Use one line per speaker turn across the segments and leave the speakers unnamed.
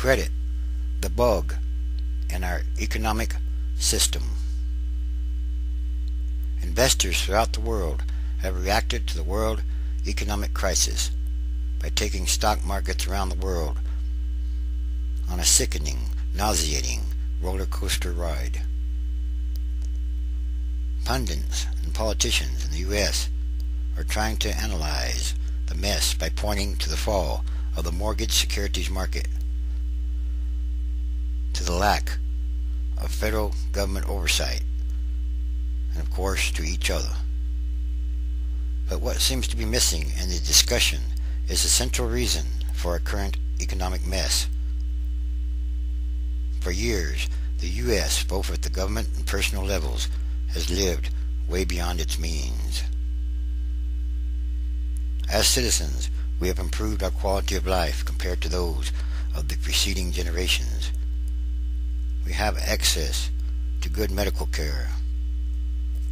credit the bug in our economic system. Investors throughout the world have reacted to the world economic crisis by taking stock markets around the world on a sickening, nauseating roller coaster ride. Pundits and politicians in the U.S. are trying to analyze the mess by pointing to the fall of the mortgage securities market, to the lack of federal government oversight, and of course to each other. But what seems to be missing in the discussion is the central reason for our current economic mess. For years, the U.S., both at the government and personal levels, has lived way beyond its means. As citizens, we have improved our quality of life compared to those of the preceding generations. We have access to good medical care,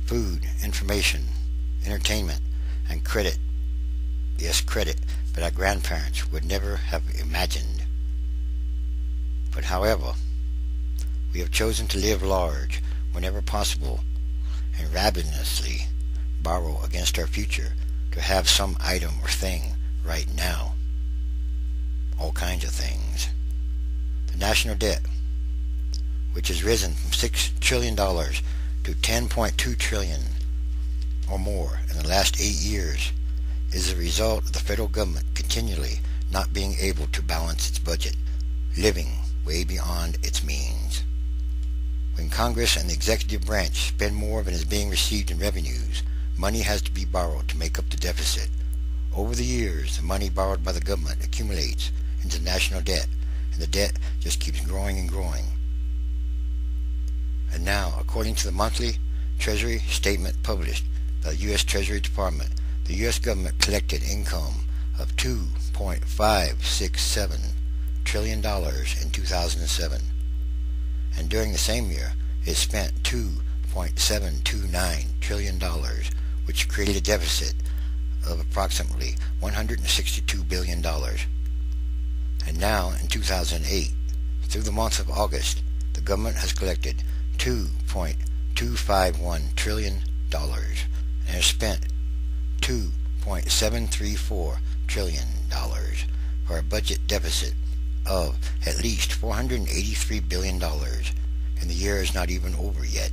food, information, entertainment, and credit. Yes, credit, that our grandparents would never have imagined. But however, we have chosen to live large whenever possible and ravenously borrow against our future to have some item or thing right now. All kinds of things. The national debt, which has risen from $6 trillion to $10.2 trillion or more in the last 8 years, is a result of the federal government continually not being able to balance its budget, living way beyond its means. When Congress and the executive branch spend more than is being received in revenues, money has to be borrowed to make up the deficit. Over the years, the money borrowed by the government accumulates into national debt, and the debt just keeps growing and growing. And now, according to the monthly Treasury statement published by the U.S. Treasury Department, the U.S. government collected income of $2.567 trillion in 2007. And during the same year, it spent $2.729 trillion, which created a deficit of approximately $162 billion. And now, in 2008, through the month of August, the government has collected $2.251 trillion and has spent $2.734 trillion for a budget deficit of at least $483 billion, and the year is not even over yet.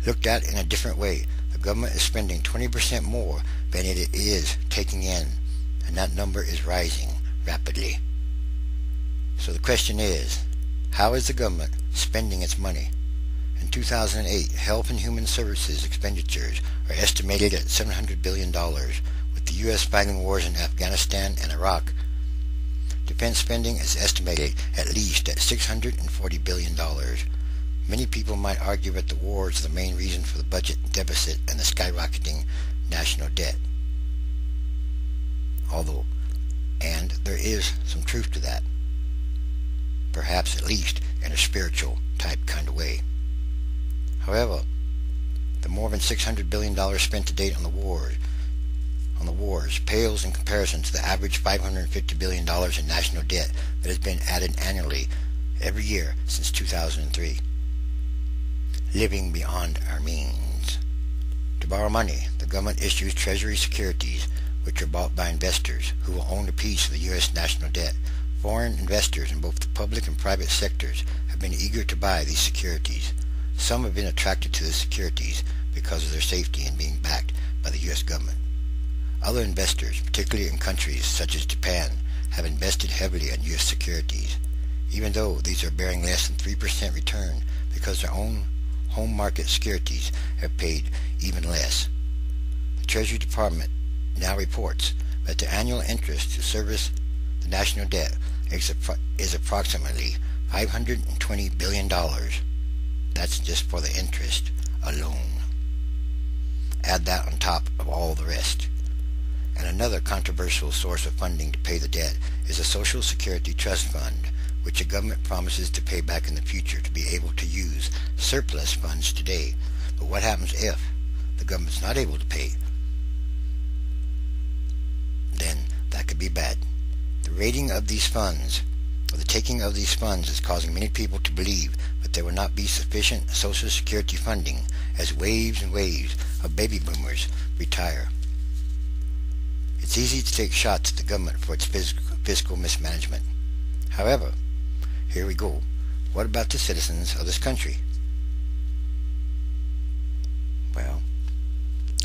Looked at in a different way, the government is spending 20% more than it is taking in, and that number is rising rapidly. So the question is, how is the government spending its money? In 2008, health and human services expenditures are estimated at $700 billion, with the U.S. fighting wars in Afghanistan and Iraq. Defense spending is estimated at least at $640 billion. Many people might argue that the wars are the main reason for the budget deficit and the skyrocketing national debt. And there is some truth to that. Perhaps at least in a spiritual type kind of way. However, the more than $600 billion spent to date on the wars pales in comparison to the average $550 billion in national debt that has been added annually every year since 2003. Living beyond our means. To borrow money, the government issues Treasury securities, which are bought by investors who will own a piece of the U.S. national debt. Foreign investors in both the public and private sectors have been eager to buy these securities. Some have been attracted to the securities because of their safety in being backed by the U.S. government. Other investors, particularly in countries such as Japan, have invested heavily in U.S. securities, even though these are bearing less than 3% return because their own home market securities have paid even less. The Treasury Department now reports that the annual interest to service the national debt is approximately $520 billion. That's just for the interest alone. Add that on top of all the rest. And another controversial source of funding to pay the debt is a Social Security Trust Fund, which the government promises to pay back in the future to be able to use surplus funds today. But what happens if the government's not able to pay? Then that could be bad. The raiding of these funds, or the taking of these funds, is causing many people to believe that there will not be sufficient Social Security funding as waves and waves of baby boomers retire. It's easy to take shots at the government for its fiscal mismanagement. However, here we go. What about the citizens of this country? Well,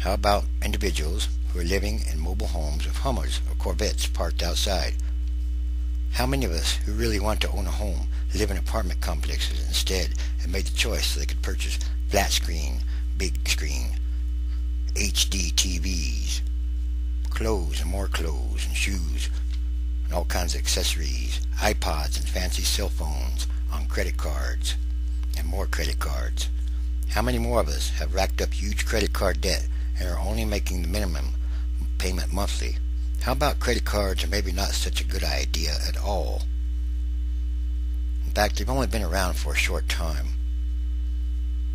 how about individuals who are living in mobile homes with Hummers or Corvettes parked outside? How many of us who really want to own a home live in apartment complexes instead and made the choice so they could purchase flat screen, big screen, HD TVs, clothes and more clothes and shoes and all kinds of accessories, iPods and fancy cell phones on credit cards and more credit cards? How many more of us have racked up huge credit card debt and are only making the minimum payment monthly? How about credit cards are maybe not such a good idea at all? In fact, they've only been around for a short time,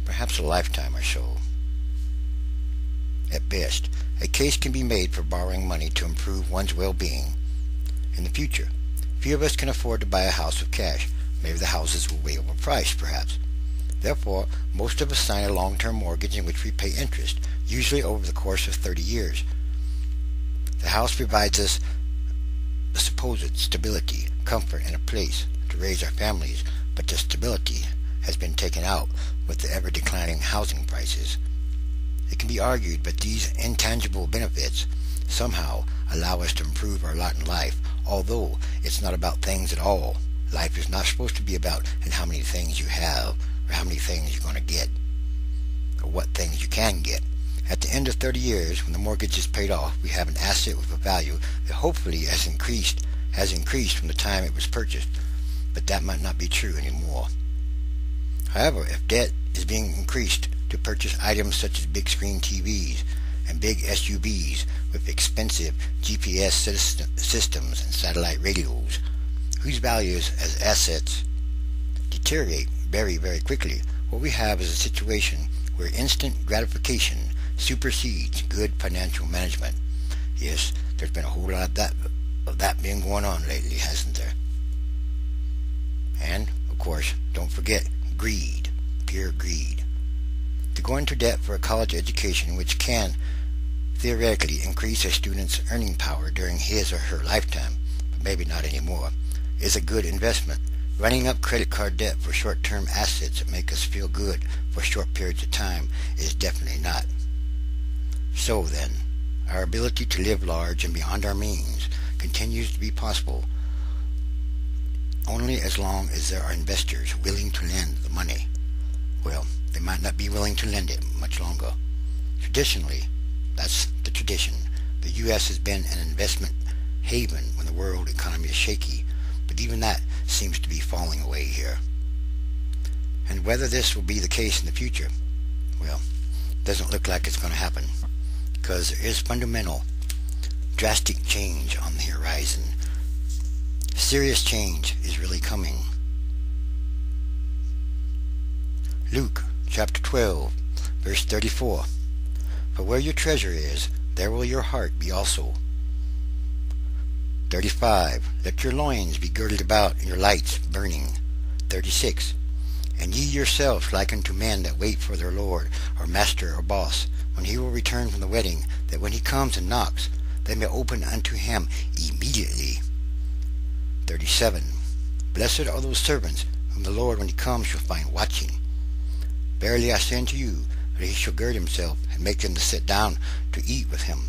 perhaps a lifetime or so. At best, a case can be made for borrowing money to improve one's well-being in the future. Few of us can afford to buy a house with cash. Maybe the houses will be overpriced, perhaps. Therefore, most of us sign a long-term mortgage in which we pay interest, usually over the course of 30 years. The house provides us the supposed stability, comfort, and a place to raise our families, but the stability has been taken out with the ever-declining housing prices. It can be argued that these intangible benefits somehow allow us to improve our lot in life, although it's not about things at all. Life is not supposed to be about and how many things you have, or how many things you're going to get, or what things you can get. At the end of 30 years, when the mortgage is paid off, we have an asset with a value that hopefully has increased from the time it was purchased, but that might not be true anymore. However, if debt is being increased to purchase items such as big screen TVs and big SUVs with expensive GPS systems and satellite radios, whose values as assets deteriorate very, very quickly, what we have is a situation where instant gratification supersedes good financial management. Yes, there's been a whole lot of that being going on lately, hasn't there? And, of course, don't forget greed, pure greed. To go into debt for a college education, which can theoretically increase a student's earning power during his or her lifetime, but maybe not anymore, is a good investment. Running up credit card debt for short-term assets that make us feel good for short periods of time is definitely not. So then, our ability to live large and beyond our means continues to be possible only as long as there are investors willing to lend the money. Well, they might not be willing to lend it much longer. Traditionally, that's the tradition. The U.S. has been an investment haven when the world economy is shaky, but even that seems to be falling away here. And whether this will be the case in the future, well, doesn't look like it's going to happen, because there is fundamental, drastic change on the horizon. Serious change is really coming. Luke chapter 12, verse 34. For where your treasure is, there will your heart be also. 35. Let your loins be girded about and your lights burning. 36. And ye yourselves like unto men that wait for their Lord, or master, or boss, when he will return from the wedding, that when he comes and knocks, they may open unto him immediately. 37. Blessed are those servants whom the Lord when he comes shall find watching. Verily I say unto you, that he shall gird himself, and make them to sit down to eat with him,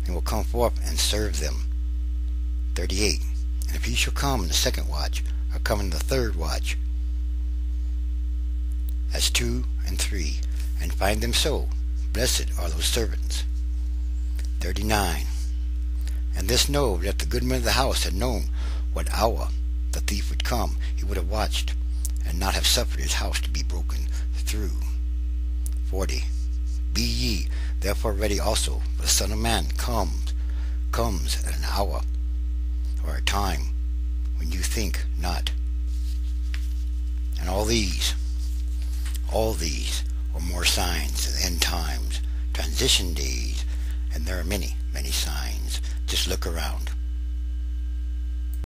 and will come forth and serve them. 38. And if he shall come in the second watch, or come in the third watch, as 2 and 3, and find them so, blessed are those servants. 39. And this know that if the goodman of the house had known what hour the thief would come, he would have watched, and not have suffered his house to be broken through. 40. Be ye therefore ready also, for the Son of Man comes at an hour, or a time, when you think not. And all these are more signs of the end times, transition days, and there are many, many signs. Just look around.